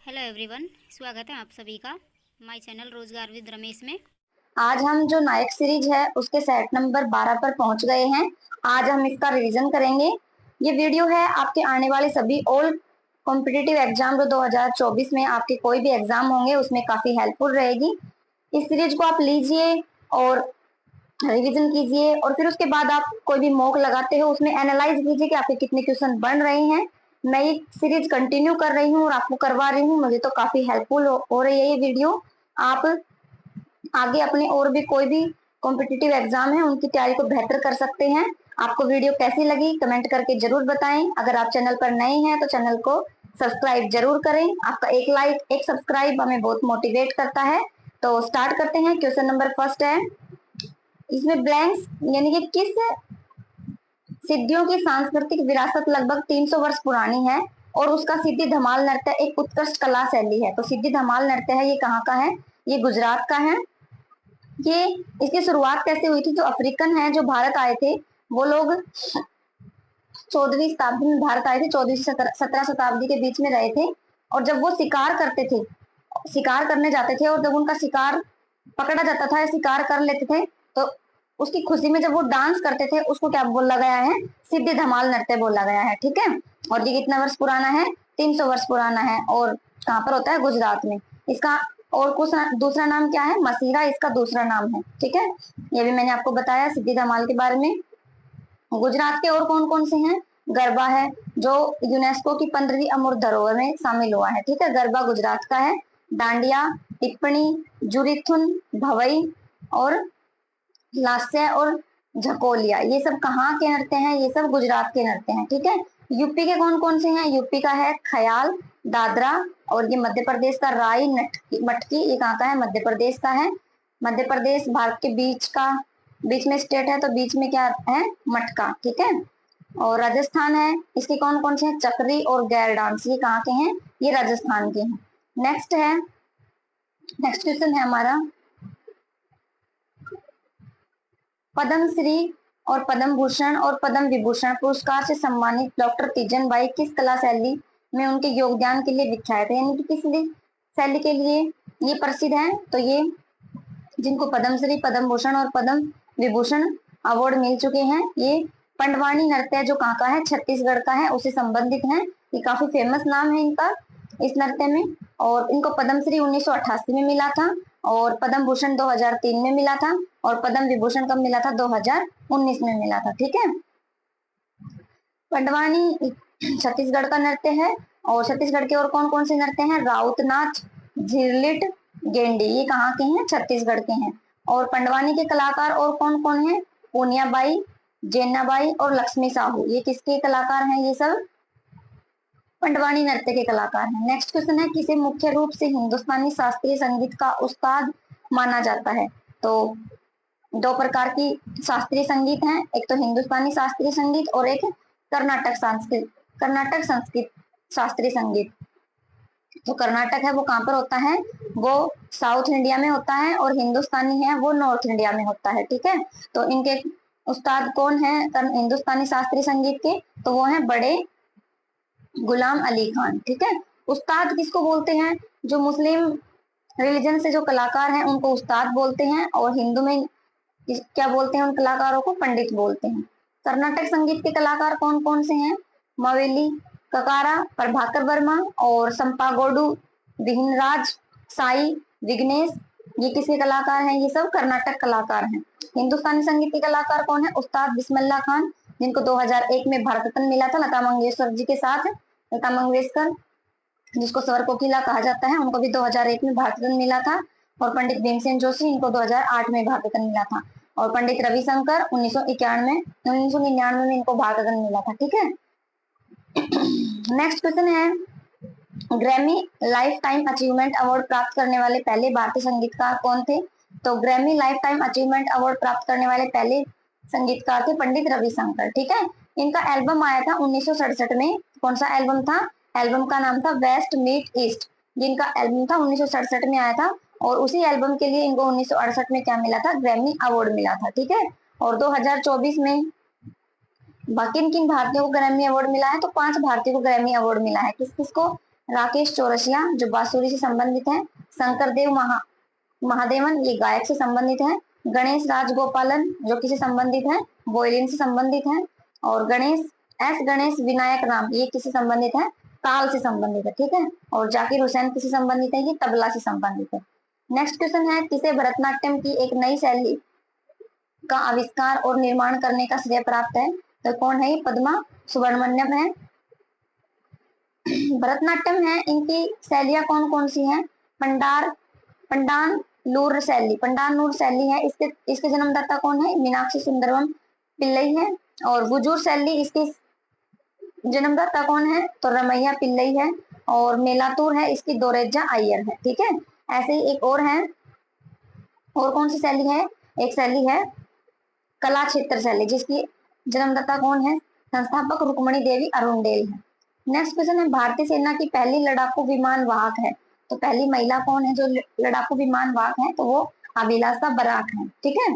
Hello everyone, स्वागत है आप सभी का माय चैनल रोजगार विद रमेश में। आज हम जो नायक सीरीज है उसके सेट नंबर 12 पर पहुंच गए हैं। आज हम इसका रिवीजन करेंगे। ये वीडियो है आपके आने वाले सभी ऑल कॉम्पिटिटिव एग्जाम जो 2024 में आपके कोई भी एग्जाम होंगे उसमें काफी हेल्पफुल रहेगी। इस सीरीज को आप लीजिए और रिवीजन कीजिए और फिर उसके बाद आप कोई भी मॉक लगाते हो उसमें एनालाइज कीजिए कि आपके कितने क्वेश्चन बन रहे हैं। मैं ये सीरीज कंटिन्यू कर रही हूँ और आपको करवा रही हूँ, मुझे तो काफी हेल्पफुल हो रही है ये वीडियो। आप आगे अपने और भी कोई भी कॉम्पिटिटिव एग्जाम है उनकी तैयारी को बेहतर कर सकते हैं। आपको वीडियो कैसी लगी कमेंट करके जरूर बताएं। अगर आप चैनल पर नए हैं तो चैनल को सब्सक्राइब जरूर करें। आपका एक लाइक एक सब्सक्राइब हमें बहुत मोटिवेट करता है। तो स्टार्ट करते हैं। क्वेश्चन नंबर फर्स्ट है, इसमें ब्लैंक्स यानी कि किस सिद्धियों की सांस्कृतिक विरासत लगभग 300 वर्ष पुरानी है और उसका सिद्धि धमाल नृत्य एक उत्कृष्ट कला शैली है। तो सिद्धि धमाल नृत्य है, ये कहाँ का है? ये गुजरात का है। ये इसकी शुरुआत कैसे हुई थी? जो अफ्रीकन है जो भारत आए थे वो लोग 14वीं शताब्दी में भारत आए थे, 14वीं से 17 शताब्दी के बीच में रहे थे। और जब वो शिकार करते थे, शिकार करने जाते थे और जब उनका शिकार पकड़ा जाता था या शिकार कर लेते थे तो उसकी खुशी में जब वो डांस करते थे उसको क्या बोला गया है? सिद्धि धमाल नृत्य बोला गया है। ठीक है, और ये कितना वर्ष पुराना है? 300 वर्ष पुराना है। और कहाँ पर होता है? गुजरात में। इसका और कुछ दूसरा नाम क्या है? मसीरा इसका दूसरा नाम है। ठीक है, ये भी मैंने आपको बताया सिद्धि धमाल के बारे में। गुजरात के और कौन कौन से हैं? गरबा है जो यूनेस्को की 15वीं अमूर्त धरोहर में शामिल हुआ है। ठीक है, गरबा गुजरात का है। डांडिया, टिप्पणी, जुरिथुन, भवई और लास्य और झकोलिया, ये सब कहाँ के नृत्य हैं? ये सब गुजरात के नृत्य हैं। ठीक है, यूपी के कौन कौन से हैं? यूपी का है ख्याल, दादरा, और ये मध्य प्रदेश का राई मटकी, ये कहाँ का है? मध्य प्रदेश का है। मध्य प्रदेश भारत के बीच में स्टेट है तो बीच में क्या है? मटका। ठीक है, और राजस्थान है, इसके कौन कौन से हैं? चक्री और गैर डांस, ये कहाँ के हैं? ये राजस्थान के हैं। नेक्स्ट क्वेश्चन है हमारा, पद्मश्री और पद्म भूषण और पद्म विभूषण पुरस्कार से सम्मानित डॉक्टर तीजन बाई किस कला शैली में उनके योगदान के लिए विख्यात है? यानी कि किस शैली के लिए ये प्रसिद्ध है? तो ये जिनको पद्मश्री, पद्म भूषण और पद्म विभूषण अवार्ड मिल चुके हैं, ये पंडवानी नृत्य जो कहाँ का है? छत्तीसगढ़ का है, उससे संबंधित है। ये काफी फेमस नाम है इनका इस नृत्य में। और इनको पद्मश्री 1988 में मिला था और पद्म भूषण 2003 में मिला था और पद्म विभूषण कब मिला था? 2019 में मिला था। ठीक है, पंडवानी छत्तीसगढ़ का नृत्य है। और छत्तीसगढ़ के और कौन कौन से नृत्य हैं? राउत नाच, झिरलिट, गेंडी, ये कहाँ के हैं? छत्तीसगढ़ के हैं। और पंडवानी के कलाकार और कौन कौन है? पूनियाबाई, जेन्नाबाई और लक्ष्मी साहू, ये किसके कलाकार हैं? ये सब पंडवानी नृत्य के कलाकार हैं। नेक्स्ट क्वेश्चन है, किसे मुख्य रूप से हिंदुस्तानी शास्त्रीय संगीत का उस्ताद माना जाता है? तो दो प्रकार की शास्त्रीय संगीत हैं, एक तो हिंदुस्तानी शास्त्रीय संगीत और एक कर्नाटक संस्कृत शास्त्रीय संगीत। जो कर्नाटक है वो कहाँ पर होता है? वो साउथ इंडिया में होता है और हिंदुस्तानी है वो नॉर्थ इंडिया में होता है। ठीक है, तो इनके उस्ताद कौन है हिंदुस्तानी शास्त्रीय संगीत के? तो वो है बड़े गुलाम अली खान। ठीक है, उस्ताद किसको बोलते हैं? जो मुस्लिम रिलीजन से जो कलाकार हैं उनको उस्ताद बोलते हैं और हिंदू में क्या बोलते हैं? उन कलाकारों को पंडित बोलते हैं। कर्नाटक संगीत के कलाकार कौन कौन से हैं? मवेली ककारा, प्रभाकर वर्मा और संपागोडू, विघ्नराज, साई विघ्नेश, ये किसके कलाकार हैं? ये सब कर्नाटक कलाकार हैं। हिंदुस्तानी संगीत के कलाकार कौन है? उस्ताद बिस्मिल्लाह खान, जिनको 2001 में भारत रत्न मिला था लता मंगेशकर जी के साथ। लता मंगेशकर जिसको स्वर कोकिला कहा जाता है, उनको भी 2001 में भारत रत्न मिला था। और पंडित भीमसेन जोशी, इनको 2008 में भारत रत्न मिला था। और पंडित रविशंकर 1999 में इनको भारत रत्न मिला था। ठीक है, नेक्स्ट क्वेश्चन है, Grammy life time achievement award प्राप्त करने वाले पहले भारतीय संगीतकार कौन थे? तो Grammy life time achievement award प्राप्त करने वाले पहले संगीतकार थे पंडित रविशंकर। ठीक है, इनका एल्बम आया था 1967 में। कौन सा एल्बम था? एल्बम का नाम था वेस्ट मीट ईस्ट, जिनका एल्बम था 1967 में आया था। और उसी एल्बम के लिए इनको 1968 में क्या मिला था? ग्रैमी अवार्ड मिला था। ठीक है, और 2024 में किन किन भारतीयों को ग्रैमी अवार्ड मिला है? तो 5 भारतीयों को ग्रैमी अवार्ड मिला है। किस किस को? राकेश चौरसिया जो बांसुरी से संबंधित है, शंकर देव महादेवन ये गायक से संबंधित है, गणेश राजगोपालन जो किसे संबंधित है, वोयलिन से संबंधित है, और गणेश विनायक राम ये किसे संबंधित है, ताल से संबंधित है, ठीक है। और जाकिर हुसैन किसे संबंधित है, ये तबला से संबंधित है। नेक्स्ट क्वेश्चन है, किसे भरतनाट्यम की एक नई शैली का आविष्कार और निर्माण करने का श्रेय प्राप्त है, तो कौन है, ये पद्मा सुब्रमण्यम है। भरतनाट्यम है, इनकी शैलियां कौन कौन सी हैं, पंडानलूर शैली है, इसके जन्मदाता कौन है, मीनाक्षी सुंदरम पिल्लई है। और गुजूर शैली इसके जन्मदाता कौन है, तो रमैया पिल्लई है। और मेलातूर है, इसकी दोरेजा अय्यर है, ठीक है। ऐसे ही एक और है, और कौन सी शैली है, एक शैली है कला क्षेत्र शैली, जिसकी जन्मदाता कौन है, संस्थापक रुक्मणी देवी अरुणडेल है। नेक्स्ट क्वेश्चन है, भारतीय सेना की पहली लड़ाकू विमान वाहक है, तो पहली महिला कौन है जो लड़ाकू विमान वाहक है, तो वो अभिलाषा बराक है, ठीक है।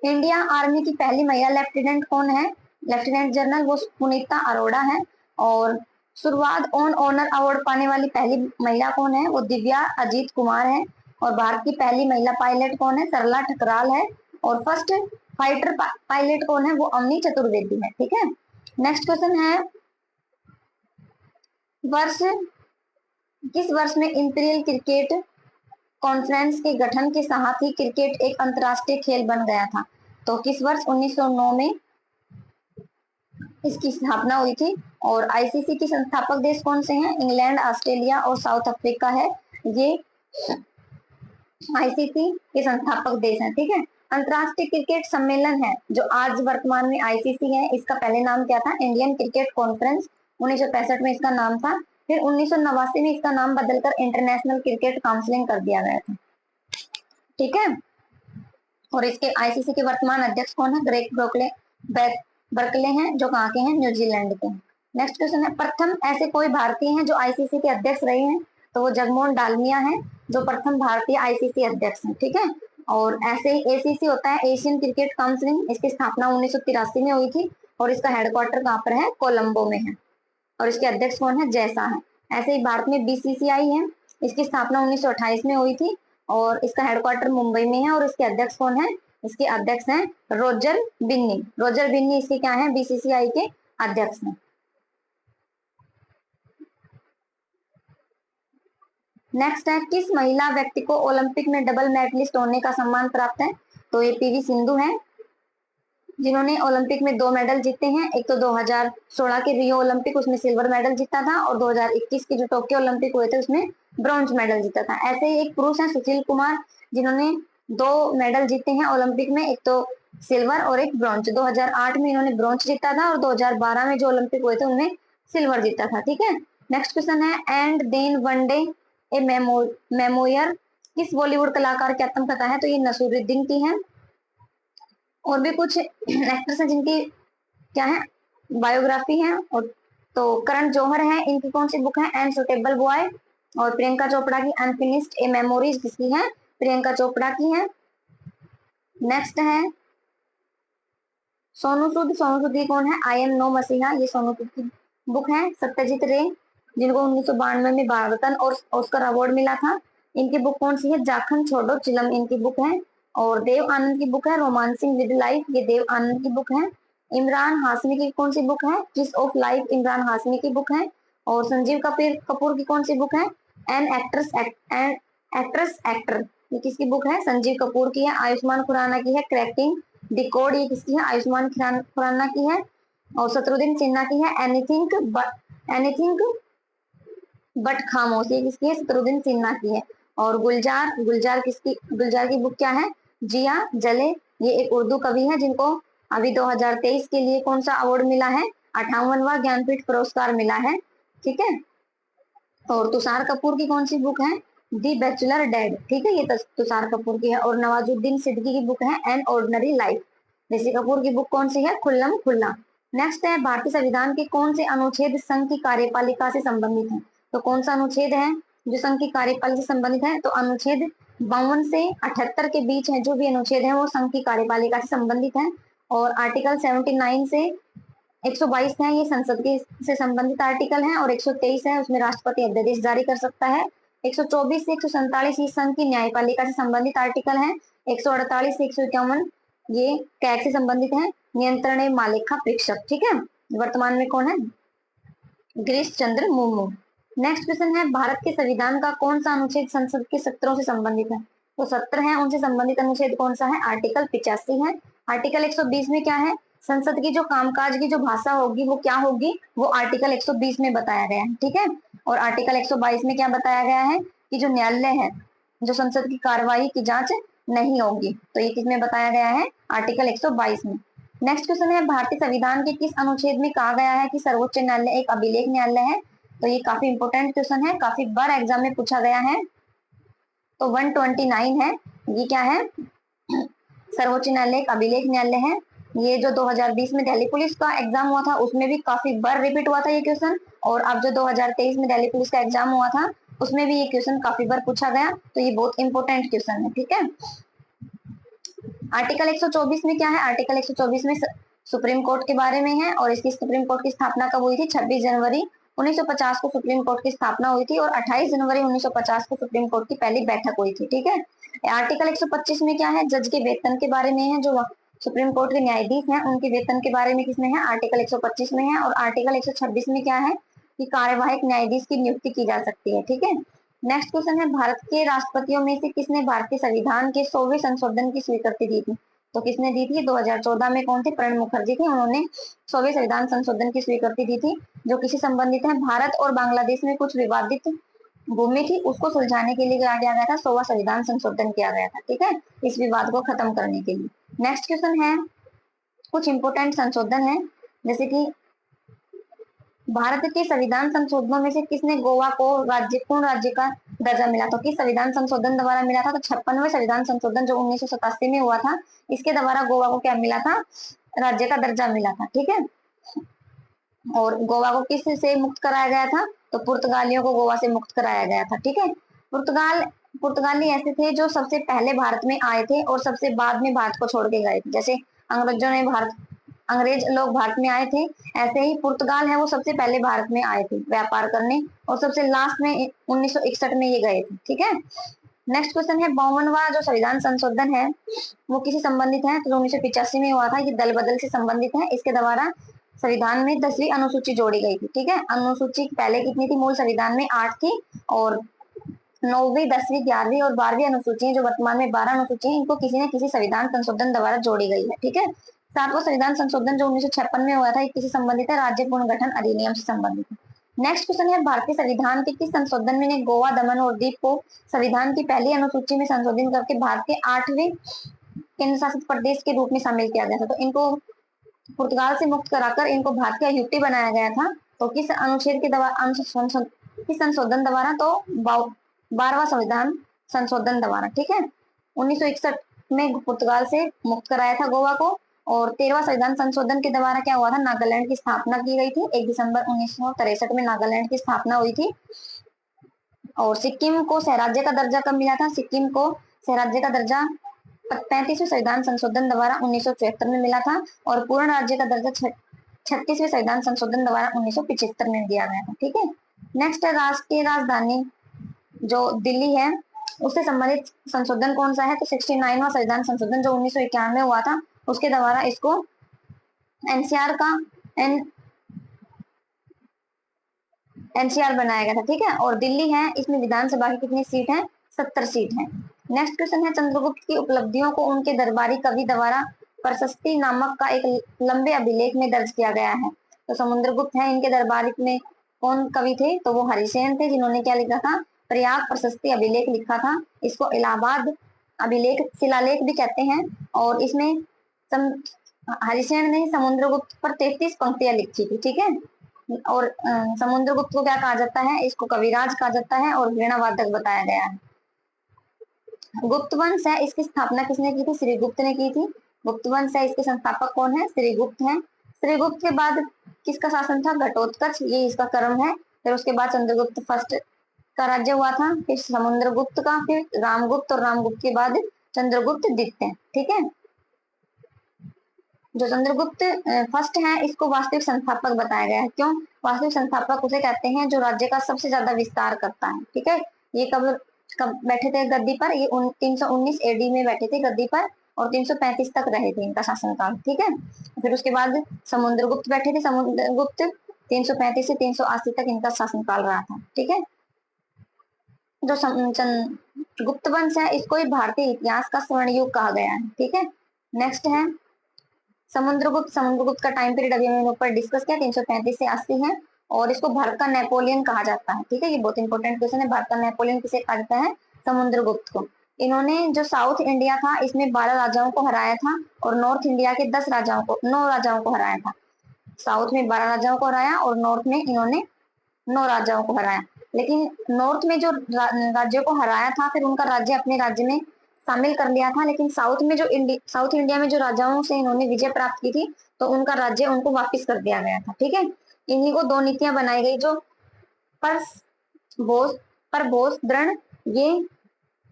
इंडिया आर्मी की पहली महिला लेफ्टिनेंट कौन है, लेफ्टिनेंट जनरल वो पुनीता अरोड़ा है। और शुरुआत ऑनर अवार्ड पाने वाली पहली महिला कौन है, वो दिव्या अजीत कुमार है। और भारत की पहली महिला पायलट कौन है, सरला ठकराल है। और फर्स्ट फाइटर पायलट कौन है, वो अवनी चतुर्वेदी है, ठीक है। नेक्स्ट क्वेश्चन है, किस वर्ष में इंपीरियल क्रिकेट कॉन्फ्रेंस के गठन के साथ ही क्रिकेट एक अंतरराष्ट्रीय खेल बन गया था, तो किस वर्ष 1909 में इसकी स्थापना हुई थी। और आईसीसी के संस्थापक देश कौन से हैं, इंग्लैंड, ऑस्ट्रेलिया और साउथ अफ्रीका है, ये आईसीसी के संस्थापक देश हैं, ठीक है। अंतरराष्ट्रीय क्रिकेट सम्मेलन है जो आज वर्तमान में आईसीसी है, इसका पहले नाम क्या था, इंडियन क्रिकेट कॉन्फ्रेंस, 1965 में इसका नाम था। फिर 1989 में इसका नाम बदलकर इंटरनेशनल क्रिकेट काउंसिलिंग कर दिया गया था, ठीक है। और इसके आईसीसी के वर्तमान अध्यक्ष कौन है, ग्रेग बर्कले हैं, जो कहाँ के हैं, न्यूजीलैंड के। नेक्स्ट क्वेश्चन है, प्रथम ऐसे कोई भारतीय हैं जो आईसीसी के अध्यक्ष रहे हैं, तो वो जगमोहन डालमिया है जो प्रथम भारतीय आईसीसी अध्यक्ष हैं, ठीक है। और ऐसे ही एसीसी होता है, एशियन क्रिकेट काउंसिलिंग, इसकी स्थापना 1983 में हुई थी और इसका हेडक्वार्टर कहाँ पर है, कोलंबो में है। और इसके अध्यक्ष कौन है, जैसा है। ऐसे ही भारत में बीसीसीआई है, इसकी स्थापना 1928 में हुई थी और इसका हेडक्वार्टर मुंबई में है। और इसके अध्यक्ष कौन है, इसके अध्यक्ष हैं रोजर बिन्नी इसके क्या है, बीसीसीआई के अध्यक्ष हैं। नेक्स्ट है, किस महिला व्यक्ति को ओलंपिक में डबल मेडलिस्ट होने का सम्मान प्राप्त है, तो ये पीवी सिंधु है, जिन्होंने ओलंपिक में 2 मेडल जीते हैं। एक तो 2016 के रियो ओलंपिक, उसमें सिल्वर मेडल जीता था, और 2021 के जो टोक्यो ओलंपिक हुए थे उसमें ब्रॉन्ज मेडल जीता था। ऐसे ही एक पुरुष है सुशील कुमार, जिन्होंने 2 मेडल जीते हैं ओलंपिक में, एक तो सिल्वर और एक ब्रॉन्ज। 2008 में इन्होंने ब्रॉन्ज जीता था और 2012 में जो ओलंपिक हुए थे उनमें सिल्वर जीता था, ठीक है। नेक्स्ट क्वेश्चन है, and then one day a memoir किस बॉलीवुड कलाकार की आत्मकथा है, तो ये नसीरुद्दीन की है। और भी कुछ एक्टर्स हैं जिनकी क्या है, बायोग्राफी है। और तो करण जौहर है, इनकी कौन सी बुक है, अनसुटेबल बॉय। और प्रियंका चोपड़ा की अनफिनिश्ड ए मेमोरीज किसकी है, प्रियंका चोपड़ा की है। नेक्स्ट है सोनू सूद की कौन है, आई एम नो मसीहा, ये सोनू सूद की बुक है। सत्यजीत रे, जिनको 1992 में भारत रत्न और ऑस्कर अवार्ड मिला था, इनकी बुक कौन सी है, जाखन छोड़ो चिलम इनकी बुक है। और देव आनंद की बुक है रोमांसिंग विद लाइफ, ये देव आनंद की बुक है। इमरान हाशमी की कौन सी बुक है, किस ऑफ लाइफ, इमरान हाशमी की बुक है। और संजीव कपूर की कौन सी बुक है, एन एक्ट्रेस एक्टर, ये किसकी बुक है, संजीव कपूर की है। आयुष्मान खुराना की है क्रैकिंग द कोड, ये किसकी है, आयुष्मान खुराना की है। और शत्रुघ्न सिन्हा की है एनीथिंग बट खामोश, ये किसकी है, शत्रुघ्न सिन्हा की है। और गुलजार की बुक क्या है, जिया जले, ये एक उर्दू कवि है जिनको अभी 2023 के लिए कौन सा अवार्ड मिला है, 58वां ज्ञानपीठ पुरस्कार मिला है, ठीक है। और तुषार कपूर की कौन सी बुक है, दी बैचलर डेड, ठीक है, ये तुषार कपूर की है। और नवाजुद्दीन सिद्दीकी की बुक है an ordinary life. Rishi Kapoor की बुक कौन सी है, खुल्लम खुल्ला। नेक्स्ट है, भारतीय संविधान के कौन से अनुच्छेद संघ की कार्यपालिका से संबंधित है, तो कौन सा अनुच्छेद है जो संघ की कार्यपालिका से संबंधित है, तो अनुच्छेद 52 से 78 के बीच है जो भी अनुच्छेद है वो संघ की कार्यपालिका से संबंधित है। और आर्टिकल 79 से 122 है ये संसद के से संबंधित आर्टिकल है, और 123 है उसमें राष्ट्रपति अध्यादेश जारी कर सकता है। 124 से 147 ये संघ की न्यायपालिका से संबंधित आर्टिकल है। 148 से 151 ये कैग से संबंधित है, नियंत्रण एवं मालिका परीक्षक, ठीक है। वर्तमान में कौन है? गिरीश चंद्र मुर्मू। नेक्स्ट क्वेश्चन है, भारत के संविधान का कौन सा अनुच्छेद संसद के सत्रों से संबंधित है? तो 17 है, उनसे संबंधित अनुच्छेद कौन सा है? आर्टिकल 85 है। आर्टिकल 120 में क्या है? संसद की जो कामकाज की जो भाषा होगी वो क्या होगी? वो आर्टिकल 120 में बताया गया है, ठीक है। और आर्टिकल 122 में क्या बताया गया है? कि जो न्यायालय है, जो संसद की कार्यवाही की जांच नहीं होगी, तो ये किसमें बताया गया है? आर्टिकल 122 में। नेक्स्ट क्वेश्चन है, भारतीय संविधान के किस अनुच्छेद में कहा गया है कि सर्वोच्च न्यायालय एक अभिलेख न्यायालय है? तो ये काफी इंपोर्टेंट क्वेश्चन है, काफी बार एग्जाम में पूछा गया है। तो 129 है, ये क्या है? सर्वोच्च न्यायालय एक अभिलेख न्यायालय है। ये जो 2020 में दिल्ली पुलिस का एग्जाम हुआ था उसमें भी काफी बार रिपीट हुआ था ये क्वेश्चन, और अब जो 2023 में दिल्ली पुलिस का एग्जाम हुआ था उसमें भी ये क्वेश्चन काफी बार पूछा गया, तो ये बहुत इंपॉर्टेंट क्वेश्चन है, ठीक है। आर्टिकल 124 में क्या है? आर्टिकल 124 में सुप्रीम कोर्ट के बारे में है, और इसकी सुप्रीम कोर्ट की स्थापना कब हुई थी? 26 जनवरी 1950 को सुप्रीम कोर्ट की स्थापना हुई थी, और 28 जनवरी 1950 को सुप्रीम कोर्ट की पहली बैठक हुई थी, ठीक है। आर्टिकल 125 में क्या है? जज के वेतन के बारे में है, जो सुप्रीम कोर्ट के न्यायाधीश हैं उनके वेतन के बारे में किसमें है? आर्टिकल 125 में है। और आर्टिकल 126 में क्या है? कि कार्यवाहक न्यायाधीश की नियुक्ति की जा सकती है, ठीक है। नेक्स्ट क्वेश्चन है, भारत के राष्ट्रपतियों में से किसने भारतीय संविधान के 100वें संशोधन की स्वीकृति दी थी? तो किसने दी थी? 2014 में कौन थे? प्रणब मुखर्जी थे, उन्होंने 100वें संविधान संशोधन की स्वीकृति दी थी, जो किसी संबंधित है? भारत और बांग्लादेश में कुछ विवादित भूमि थी, उसको सुलझाने के लिए क्या किया गया था? 100वां संविधान संशोधन किया गया था, ठीक है, इस विवाद को खत्म करने के लिए। नेक्स्ट क्वेश्चन है, कुछ इंपोर्टेंट संशोधन है, जैसे कि भारत के संविधान संशोधनों में से किसने गोवा को राज्य पूर्ण राज्य का दर्जा मिला? तो किस संविधान संशोधन द्वारा मिला था? तो 56वें संविधान संशोधन जो 1987 में हुआ था, इसके द्वारा गोवा को क्या मिला था? राज्य का दर्जा मिला था, ठीक है। और गोवा को किस से मुक्त कराया गया था? तो पुर्तगालियों को गोवा से मुक्त कराया गया था, ठीक है। पुर्तगाली ऐसे थे जो सबसे पहले भारत में आए थे और सबसे बाद में भारत को छोड़ के गए थे। जैसे अंग्रेज लोग भारत में आए थे, ऐसे ही पुर्तगाल है वो सबसे पहले भारत में आए थे व्यापार करने, और सबसे लास्ट में 1961 में ये गए थे, ठीक है। नेक्स्ट क्वेश्चन है, 52वां जो संविधान संशोधन है वो किसी संबंधित है? तो 1985 में हुआ था, ये दल बदल से संबंधित है। इसके द्वारा संविधान में 10वीं अनुसूची जोड़ी गई थी, ठीक है। अनुसूची पहले कितनी थी? मूल संविधान में 8 थी, और 9वीं, 10वीं, 11वीं और 12वीं अनुसूची जो वर्तमान में 12 अनुसूची है, इनको किसी न किसी संविधान संशोधन द्वारा जोड़ी गई है, ठीक है। 7वां संविधान संशोधन जो 1956 में हुआ था, ये किसी संबंधित है? राज्य पुनर्गठन अधिनियम से संबंधित है। नेक्स्ट क्वेश्चन है, भारतीय संविधान के किस संशोधन में ने गोवा, दमन और दीव को संविधान की पहली अनुसूची में संशोधित करके भारत के 8वें केंद्र शासित प्रदेश के रूप में शामिल किया गया था? तो इनको पुर्तगाल से मुक्त कराकर इनको भारत का यूटी बनाया गया था। तो किस अनुच्छेद के द्वारा, किस संशोधन द्वारा? तो 12वां संविधान संशोधन द्वारा, ठीक है। 1961 में पुर्तगाल से मुक्त कराया था गोवा को, और 13वां संविधान संशोधन के द्वारा क्या हुआ था? नागालैंड की स्थापना की गई थी। 1 दिसंबर 1963 में नागालैंड की स्थापना हुई थी। और सिक्किम को सहराज्य का दर्जा कब मिला था? सिक्किम को सहराज्य का दर्जा 35वें संविधान संशोधन द्वारा 1974 में मिला था, और पूर्ण राज्य का दर्जा 36वें संविधान संशोधन द्वारा 1975 में दिया गया था, ठीक है। नेक्स्ट है, राष्ट्रीय राजधानी जो दिल्ली है उससे संबंधित संशोधन कौन सा है? तो 69वां संविधान संशोधन जो 1991 में हुआ था, उसके द्वारा इसको एनसीआर का एनसीआर बनाया गया था, ठीक है। और दिल्ली है, इसमें विधानसभा की कितनी सीट है? 70 सीट है। नेक्स्ट क्वेश्चन है, चंद्रगुप्त की उपलब्धियों को उनके दरबारी कवि द्वारा प्रशस्ति नामक का एक लंबे अभिलेख में दर्ज किया गया है। तो समुद्रगुप्त है, इनके दरबारी में कौन कवि थे? तो वो हरिसेन थे, जिन्होंने क्या लिखा था? प्रयाग प्रशस्ति अभिलेख लिखा था। इसको इलाहाबाद अभिलेख, शिलालेख भी कहते हैं। और इसमें हरिसेन ने समुद्रगुप्त पर 33 पंक्तियां लिखी थी, ठीक है। और समुद्रगुप्त को क्या कहा जाता है? इसको कविराज कहा जाता है, और वीणावादक बताया गया है। गुप्त वंश है, इसकी स्थापना किसने की थी? श्रीगुप्त ने की थी। गुप्त वंश है, इसके संस्थापक कौन है? श्रीगुप्त है। श्रीगुप्त के बाद किसका शासन था? घटोत्कच, ये इसका क्रम है। फिर उसके बाद चंद्रगुप्त फर्स्ट का राज्य हुआ था, फिर समुद्रगुप्त का, फिर रामगुप्त, और रामगुप्त के बाद चंद्रगुप्त द्वितीय, ठीक है। जो चंद्रगुप्त फर्स्ट है, इसको वास्तविक संस्थापक बताया गया है। क्यों? वास्तविक संस्थापक उसे कहते हैं जो राज्य का सबसे ज्यादा विस्तार करता है। ठीक है, ये कब कब बैठे थे गद्दी पर? ये 319 एडी में बैठे थे गद्दी पर और 335 तक रहे थे इनका शासनकाल। ठीक है, फिर उसके बाद समुद्रगुप्त बैठे थे। समुद्रगुप्त 335 से 380 तक इनका शासनकाल रहा था। ठीक है, जो गुप्त वंश है, इसको भारतीय इतिहास का स्वर्ण युग कहा गया है। ठीक है, नेक्स्ट है समुद्रगुप्त का टाइम पीरियड अभी मैंने ऊपर डिस्कस किया, 335 से 80 है और इसको भारत का नेपोलियन कहा जाता है। ठीक है, ये बहुत इंपॉर्टेंट क्वेश्चन है। भारत का नेपोलियन किसे कहा जाता है? समुद्रगुप्त को। इन्होंने जो साउथ इंडिया था इसमें 12 राजाओं को हराया था और नॉर्थ इंडिया के 9 राजाओं को हराया था। साउथ में 12 राजाओं को हराया और नॉर्थ में इन्होंने 9 राजाओं को हराया। लेकिन नॉर्थ में जो राज्यों को हराया था, फिर उनका राज्य अपने राज्य में शामिल कर लिया था। लेकिन साउथ इंडिया में जो राजाओं से इन्होंने विजय प्राप्त की थी, तो उनका राज्य उनको वापस कर दिया गया था। ठीक है, इन्हीं को 2 नीतियां बनाई गई, जो पर बोस पर बोस दृढ़ ये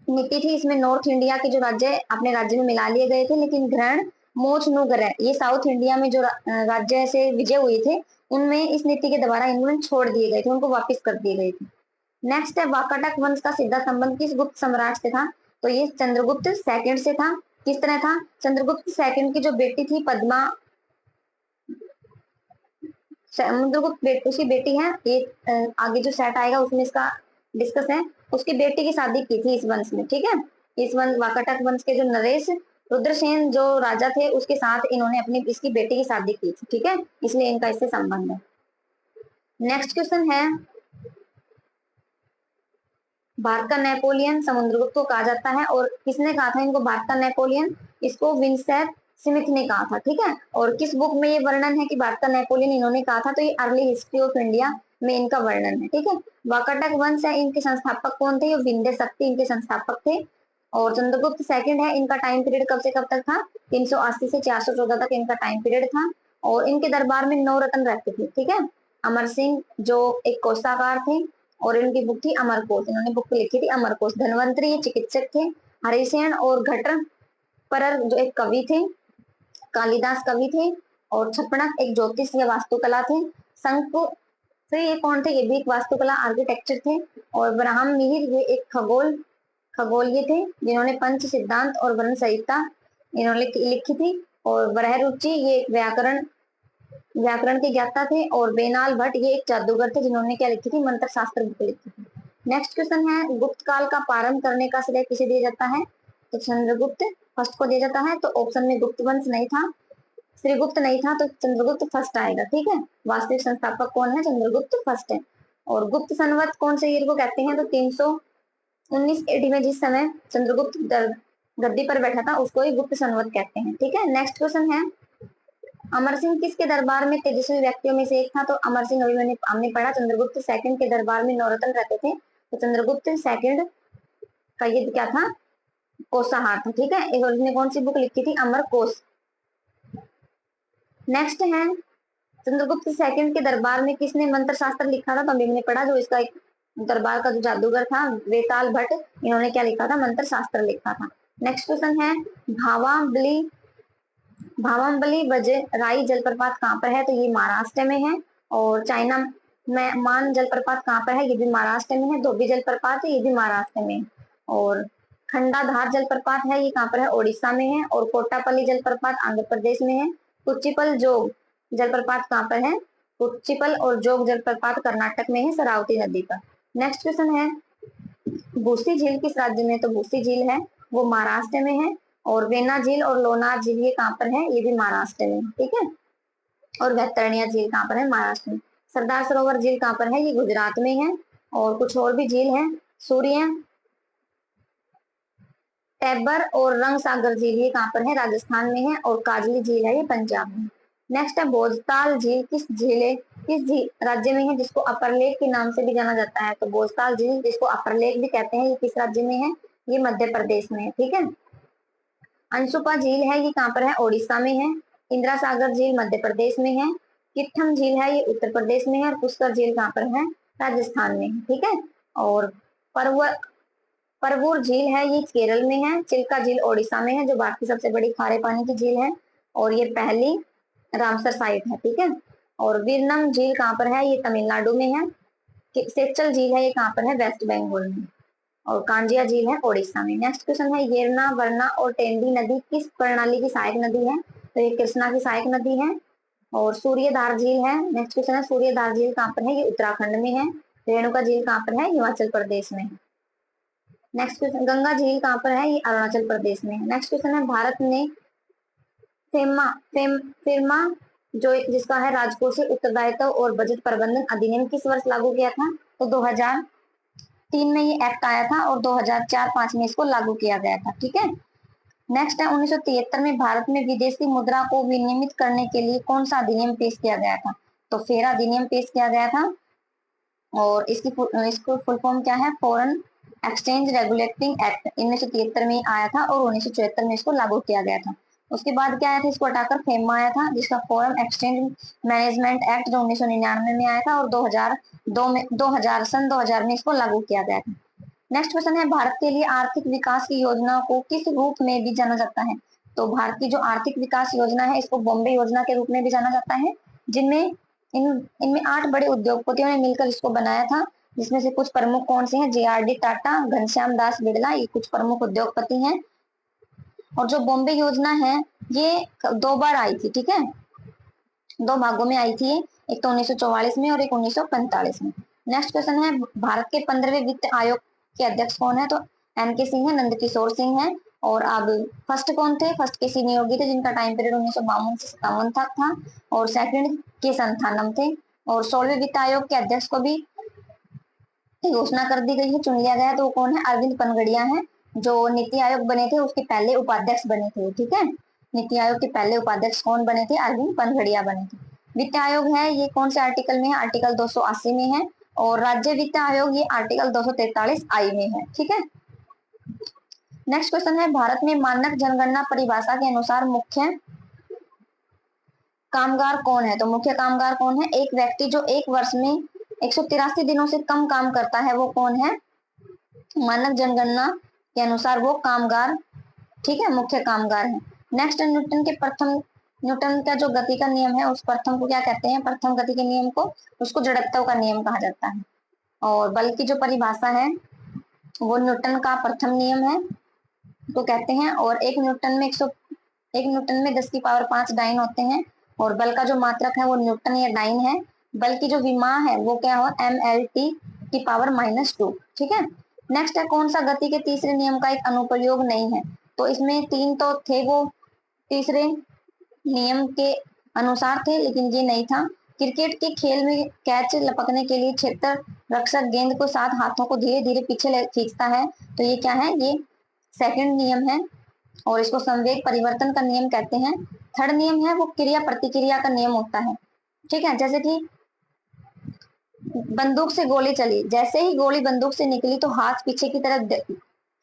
नीति थी। इसमें नॉर्थ इंडिया के जो राज्य अपने राज्य में मिला लिए गए थे, लेकिन ग्रहण मोच नु ग्रह ये साउथ इंडिया में जो राज्य से विजय हुए थे, उनमें इस नीति के द्वारा इन्होंने छोड़ दिए गए थे, उनको वापस कर दिए गए थे। नेक्स्ट है वाकाटक वंश का सीधा संबंध किस गुप्त सम्राट से था? तो ये चंद्रगुप्त सेकंड से था। किस तरह था? चंद्रगुप्त सेकंड की जो बेटी थी पद्मा, समुद्रगुप्त उसकी बेटी है, ये आगे जो सेट आएगा उसमें इसका डिस्कस है। उसकी बेटी की शादी की थी इस वंश में। ठीक है, इस वंश वाकाटक वंश के जो नरेश रुद्रसेन जो राजा थे, उसके साथ इन्होंने अपनी इसकी बेटी की शादी की थी। ठीक है, इसलिए इनका इससे संबंध है। नेक्स्ट क्वेश्चन है, भारत का नेपोलियन समुद्रगुप्त को कहा जाता है और किसने कहा था इनको भारत का नेपोलियन? इसको विंसेंट स्मिथ ने कहा था। ठीक है, और किस बुक में ये वर्णन है कि भारत का नेपोलियन इन्होंने कहा था? तो ये अर्ली हिस्ट्री ऑफ इंडिया में इनका वर्णन है। ठीक है, वाकाटक वंश है, इनके संस्थापक कौन थे? ये विंध्य शक्ति इनके संस्थापक थे। और चंद्रगुप्त सेकंड है, इनका टाइम पीरियड कब से कब तक था? 380 से 414 तक इनका टाइम पीरियड था और इनके दरबार में 9 रत्न रहते थे। ठीक है, अमर सिंह जो एक कोषागार थे और इनकी बुक थी अमरकोश, इन्होंने बुक लिखी थी अमरकोश। धनवंतरी ये चिकित्सक थे। हरिसेन और घटर परर जो एक कवि थे, कालिदास कवि थे। और छपणक एक ज्योतिष या वास्तुकला थे। शंख तो ये कौन थे? ये भी एक वास्तुकला आर्किटेक्चर थे। और ब्राह्म मिहिर ये एक खगोलीय थे, जिन्होंने पंच सिद्धांत और वर्ण संहिता इन्होंने लिखी थी। और बरहरुचि ये एक व्याकरण के ज्ञाता थे। और बेनाल भट्ट ये एक जादूगर थे, जिन्होंने क्या लिखी थी? मंत्र शास्त्र बुक लिखी थी। नेक्स्ट क्वेश्चन है, गुप्त काल का प्रारंभ करने का श्रेय किसे दिया जाता है? तो चंद्रगुप्त फर्स्ट को दिया जाता है। तो ऑप्शन में गुप्त वंश नहीं था, श्रीगुप्त नहीं था, तो चंद्रगुप्त फर्स्ट आएगा। ठीक है, वास्तविक संस्थापक कौन है? चंद्रगुप्त फर्स्ट है। और गुप्त संवत कौन से ईयर को कहते हैं? तो 319 एडी में जिस समय चंद्रगुप्त गद्दी पर बैठा था, उसको ही गुप्त संवत कहते हैं। ठीक है, नेक्स्ट क्वेश्चन है, अमर सिंह किसके दरबार में तेजस्वी व्यक्तियों में से एक था? तो अमर सिंह अभी हमने पढ़ा चंद्रगुप्त सेकंड के दरबार में 9 रत्न रहते थे। तो चंद्रगुप्त सेकंड का युद्ध क्या था? कोषाहार था। ठीक है, एक उसने कौन सी बुक लिखी थी? अमर कोश। नेक्स्ट है, चंद्रगुप्त सेकंड के दरबार में किसने मंत्र शास्त्र लिखा था? तो अभी हमने पढ़ा, जो इसका एक दरबार का जो जादूगर था वेताल भट्ट, इन्होंने क्या लिखा था? मंत्र शास्त्र लिखा था। नेक्स्ट क्वेश्चन है, भावाम्बली राई जलप्रपात कहाँ पर है? तो ये महाराष्ट्र में है। और चाइना में मान जलप्रपात कहाँ पर है? ये भी महाराष्ट्र में है। धोबी जलप्रपात है, ये भी महाराष्ट्र में है। और खंडाधार जलप्रपात है, ये कहाँ पर है? ओडिशा में है। और कोटापल्ली जलप्रपात आंध्र प्रदेश में है। कुच्चिपल जोग जलप्रपात कहाँ पर है? कुच्चिपल और जोग जलप्रपात कर्नाटक में है, शरावती नदी पर। नेक्स्ट क्वेश्चन है, भूसी झील किस राज्य में? तो भूसी झील है वो महाराष्ट्र में है। और वेना झील और लोनार झील ये कहाँ पर है? ये भी महाराष्ट्र में। ठीक है, और वैतरणिया झील कहाँ पर है? महाराष्ट्र में। सरदार सरोवर झील कहाँ पर है? ये गुजरात में है। और कुछ और भी झील है, सूर्य टैबर और रंग सागर झील ये कहाँ पर है? राजस्थान में है। और काजली झील है, ये पंजाब में। नेक्स्ट है, भोजताल झील किस राज्य में है, जिसको अपर लेक के नाम से भी जाना जाता है? तो भोजताल झील, जिसको अपर लेक भी कहते हैं, ये किस राज्य में है? ये मध्य प्रदेश में है। ठीक है, अंशुपा झील है, ये कहाँ पर है? ओडिशा में है। इंदिरा सागर झील मध्य प्रदेश में है। किट्ठम झील है, ये उत्तर प्रदेश में है। और पुष्कर झील कहाँ पर है? राजस्थान में है। ठीक है, और परवूर झील है, ये केरल में है। चिल्का झील ओडिशा में है, जो भारत की सबसे बड़ी खारे पानी की झील है। और ये पहली रामसर साइट है, ठीक है। और वीरनम झील कहाँ पर है, ये तमिलनाडु में है। सेचल झील है, ये कहाँ पर है, वेस्ट बंगाल में। और कांजिया झील है ओडिशा में। नेक्स्ट क्वेश्चन है, येरना, वरना और टेंडी नदी किस प्रणाली की सहायक नदी है, तो ये कृष्णा की सहायक नदी है। और सूर्यधार झील है, नेक्स्ट क्वेश्चन है, सूर्यधार झील कहाँ पर है, ये उत्तराखंड में है। रेणुका झील कहाँ पर है, हिमाचल प्रदेश में है। नेक्स्ट क्वेश्चन, गंगा झील कहाँ पर है, ये अरुणाचल प्रदेश में है। नेक्स्ट क्वेश्चन है, भारत ने फेमा जो जिसका है राजकोषीय उत्तरदायित्व और बजट प्रबंधन अधिनियम किस वर्ष लागू किया था, तो 2003 में ये एक्ट आया था और 2004-5 में इसको लागू किया गया था, ठीक है। नेक्स्ट है, 1973 में भारत में विदेशी मुद्रा को विनियमित करने के लिए कौन सा अधिनियम पेश किया गया था, तो फेरा अधिनियम पेश किया गया था। और इसको फुल फॉर्म क्या है, फॉरेन एक्सचेंज रेगुलेटिंग एक्ट 1973 में आया था और 1974 में इसको लागू किया गया था। उसके बाद क्या आया था, इसको हटाकर फेमा आया था, जिसका फॉरेन एक्सचेंज मैनेजमेंट एक्ट जो 1999 में आया था और 2000 में इसको लागू किया गया था। नेक्स्ट क्वेश्चन है, भारत के लिए आर्थिक विकास की योजना को किस रूप में भी जाना जाता है, तो भारत की जो आर्थिक विकास योजना है इसको बॉम्बे योजना के रूप में भी जाना जाता है, जिनमें इनमें 8 बड़े उद्योगपतियों ने मिलकर इसको बनाया था, जिसमें से कुछ प्रमुख कौन से हैं, JRD टाटा, घनश्याम दास बिड़ला, ये कुछ प्रमुख उद्योगपति हैं। और जो बॉम्बे योजना है ये 2 बार आई थी, ठीक है, 2 भागों में आई थी, एक तो 1944 में और एक 1945 में। नेक्स्ट क्वेश्चन है, भारत के 15वें वित्त आयोग के अध्यक्ष कौन है, तो NK सिंह है, नंदकिशोर सिंह है। और अब फर्स्ट कौन थे, फर्स्ट KC नियोगी थे, जिनका टाइम पीरियड 1952 से 57 तक था। और सेकंड के संथानम थे। और 16वें वित्त आयोग के अध्यक्ष को भी घोषणा कर दी गई है, चुन लिया गया है, तो वो कौन है, अरविंद पनगड़िया है, जो नीति आयोग बने थे उसके पहले उपाध्यक्ष बने थे, ठीक है। नीति आयोग के पहले उपाध्यक्ष कौन बने थे, अरविंद पनगड़िया बने थे। वित्त आयोग है ये कौन से आर्टिकल में है, आर्टिकल 280 में है। और राज्य वित्त आयोग ये आर्टिकल 243 आई में है, ठीक है। नेक्स्ट क्वेश्चन है, भारत में मानक जनगणना परिभाषा के अनुसार मुख्य कामगार कौन है, तो मुख्य कामगार कौन है, एक व्यक्ति जो एक वर्ष में 183 दिनों से कम काम करता है वो कौन है, मानक जनगणना के अनुसार वो कामगार, ठीक है, मुख्य कामगार है। नेक्स्ट, न्यूटन का जो गति का नियम है उस प्रथम को क्या कहते हैं, प्रथम गति के नियम को, उसको जड़त्व का नियम कहा जाता है। और बल की जो परिभाषा है वो न्यूटन का प्रथम नियम है तो कहते हैं। और एक न्यूटन में 10 की पावर 5 डाइन होते हैं। और बल का जो मात्रक है वो न्यूटन या डाइन है। बल की जो विमा है वो क्या हो, MLT की पावर -2, ठीक है। नेक्स्ट है, कौन सा गति के तीसरे नियम का एक अनुप्रयोग नहीं है, तो इसमें 3 तो थे, वो तीसरे नियम के अनुसार थे लेकिन ये नहीं था। क्रिकेट के खेल में कैच लपकने के लिए क्षेत्र रक्षक गेंद को 7 हाथों को धीरे धीरे पीछे खींचता है, तो ये क्या है, ये सेकंड नियम है और इसको संवेग परिवर्तन का नियम कहते हैं। थर्ड नियम है वो क्रिया प्रतिक्रिया का नियम होता है, ठीक है। जैसे कि बंदूक से गोली चली, जैसे ही गोली बंदूक से निकली तो हाथ पीछे की तरफ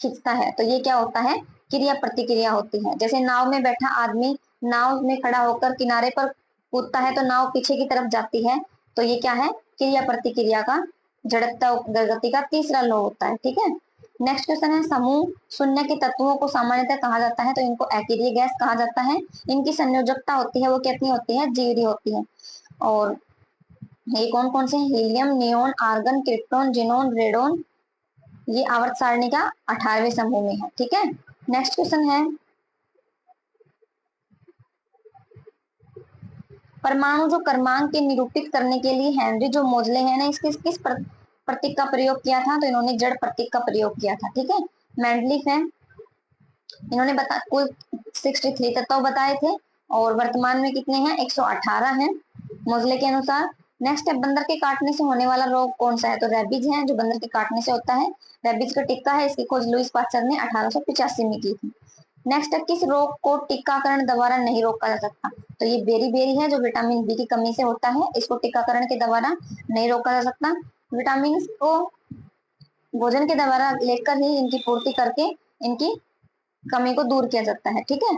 खींचता है, तो ये क्या होता है, क्रिया प्रतिक्रिया होती है। जैसे नाव में बैठा आदमी नाव में खड़ा होकर किनारे पर कूदता है तो नाव पीछे की तरफ जाती है, तो ये क्या है, क्रिया प्रतिक्रिया का जड़त्व गति का तीसरा लॉ होता है, ठीक है। नेक्स्ट क्वेश्चन है, समूह शून्य के तत्वों को सामान्यतः कहा जाता है, तो इनको अकेरिय गैस कहा जाता है। इनकी संयोजकता होती है वो कितनी होती है, GD होती है। और ये कौन कौन से हैं, helium, neon, argon, krypton, xenon, radon, ये आवर्त सारणी का 18वें समूह में है, ठीक है। नेक्स्ट क्वेश्चन है, परमाणु जो क्रमांक के निरूपित करने के लिए हेनरी जो मोजले है ना, इसके किस प्रतीक का प्रयोग किया था, तो इन्होंने जड़ प्रतीक का प्रयोग किया था, ठीक है। मैंडलीफ है, इन्होंने कुल 63 तत्व बताए थे और वर्तमान में कितने हैं, 118 हैं मोजले के अनुसार। नेक्स्ट है, बंदर के काटने से होने वाला रोग कौन सा है, तो रेबीज है जो बंदर के काटने से होता है। रेबीज का टीका है, इसकी खोज लुईस पास्चर ने 1885 में की थी। नेक्स्ट है, किस रोग को टीकाकरण द्वारा नहीं रोका जा सकता, तो ये बेरी है जो विटामिन बी की कमी से होता है, इसको टीकाकरण के द्वारा नहीं रोका जा सकता। विटामिन को भोजन के द्वारा लेकर ही इनकी पूर्ति करके इनकी कमी को दूर किया जाता है, ठीक है।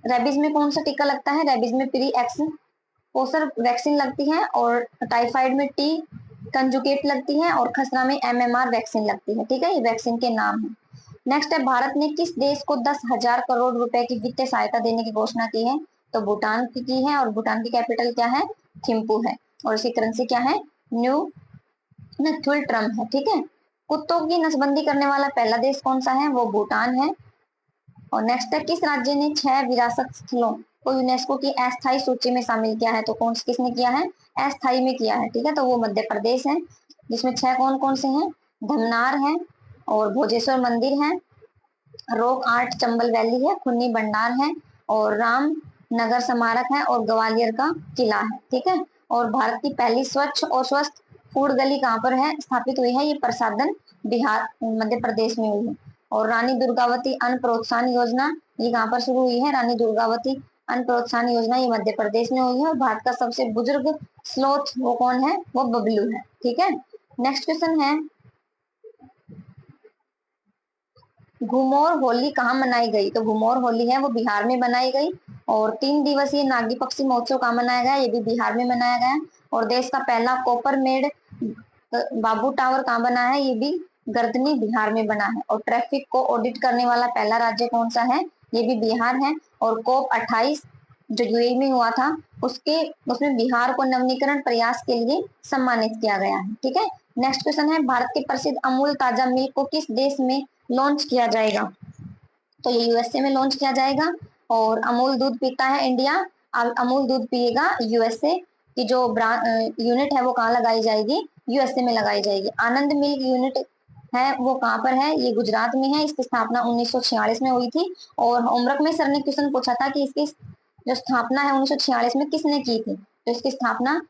रेबीज में कौन सा टीका लगता है, रेबीज में प्री एक्सपोजर वैक्सीन लगती है और टाइफाइड में T कंजुगेट लगती है और खसरा में MMR वैक्सीन लगती है, ठीक है, ये वैक्सीन के नाम है। नेक्स्ट है, भारत ने किस देश को 10,000 करोड़ रुपए की वित्तीय सहायता देने की घोषणा की है? तो भूटान की है, और भूटान की कैपिटल क्या है? थिम्पू है, और इसकी करेंसी क्या है? न्यू नथुल ट्रम है। ठीक है, कुत्तों की नसबंदी करने वाला पहला देश कौन सा है? वो भूटान है। और नेक्स्ट है, किस राज्य ने 6 विरासत स्थलों को यूनेस्को की अस्थायी सूची में शामिल किया है? तो किसने किया है? अस्थायी में किया है। ठीक है, तो वो मध्य प्रदेश है, जिसमें 6 कौन कौन से हैं? धमनार है, और भोजेश्वर मंदिर है, रॉक आर्ट चंबल वैली है, खुन्नी भंडार है, और राम नगर स्मारक है, और ग्वालियर का किला है। ठीक है, और भारत की पहली स्वच्छ और स्वस्थ फूड गली कहाँ पर है स्थापित हुई है? ये प्रसादन बिहार मध्य प्रदेश में हुई है। और रानी दुर्गावती अन्न प्रोत्साहन योजना ये कहाँ पर शुरू हुई है? रानी दुर्गावती अन्न प्रोत्साहन योजना ये मध्य प्रदेश में हुई है। और भारत का सबसे बुजुर्ग स्लोथ वो कौन है? वो बबलू है। ठीक है, नेक्स्ट क्वेश्चन है, घुमोर होली कहाँ मनाई गई? तो घुमोर होली है वो बिहार में मनाई गई। और 3 दिवसीय नागी पक्षी महोत्सव कहाँ मनाया गया? ये भी बिहार में मनाया गया। और देश का पहला कॉपर मेड बाबू टावर कहाँ बना है? ये भी गर्दनी बिहार में बना है। और ट्रैफिक को ऑडिट करने वाला पहला राज्य कौन सा है? ये भी बिहार है। और COP 28 जो यूएई में हुआ था उसमें बिहार को नवीनीकरण प्रयास के लिए सम्मानित किया गया है। ठीक है, नेक्स्ट क्वेश्चन है, भारत के प्रसिद्ध अमूल ताजा मिल्क को किस देश में लॉन्च किया जाएगा? तो ये यूएसए में लॉन्च किया जाएगा। और अमूल दूध पीता है इंडिया, अमूल दूध पिएगा यूएसए की जो यूनिट है वो कहाँ लगाई जाएगी? यूएसए में लगाई जाएगी। आनंद मिल्क यूनिट है वो कहाँ पर है? ये गुजरात में है। इसकी स्थापना 1946 में हुई थी। और होमवर्क में सर ने क्वेश्चन पूछा था कि इसकी जो स्थापना है 1946 में किसने की थी? तो इसकी स्थापना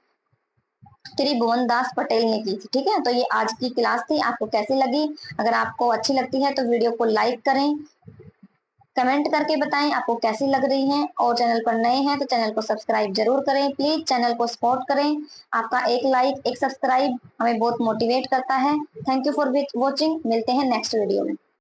त्रिभुवन दास पटेल ने की थी। ठीक है, तो ये आज की क्लास थी। आपको कैसी लगी? अगर आपको अच्छी लगती है तो वीडियो को लाइक करें, कमेंट करके बताएं आपको कैसी लग रही है। और चैनल पर नए हैं तो चैनल को सब्सक्राइब जरूर करें। प्लीज चैनल को सपोर्ट करें। आपका एक लाइक एक सब्सक्राइब हमें बहुत मोटिवेट करता है। Thank you for watching. मिलते हैं नेक्स्ट वीडियो में।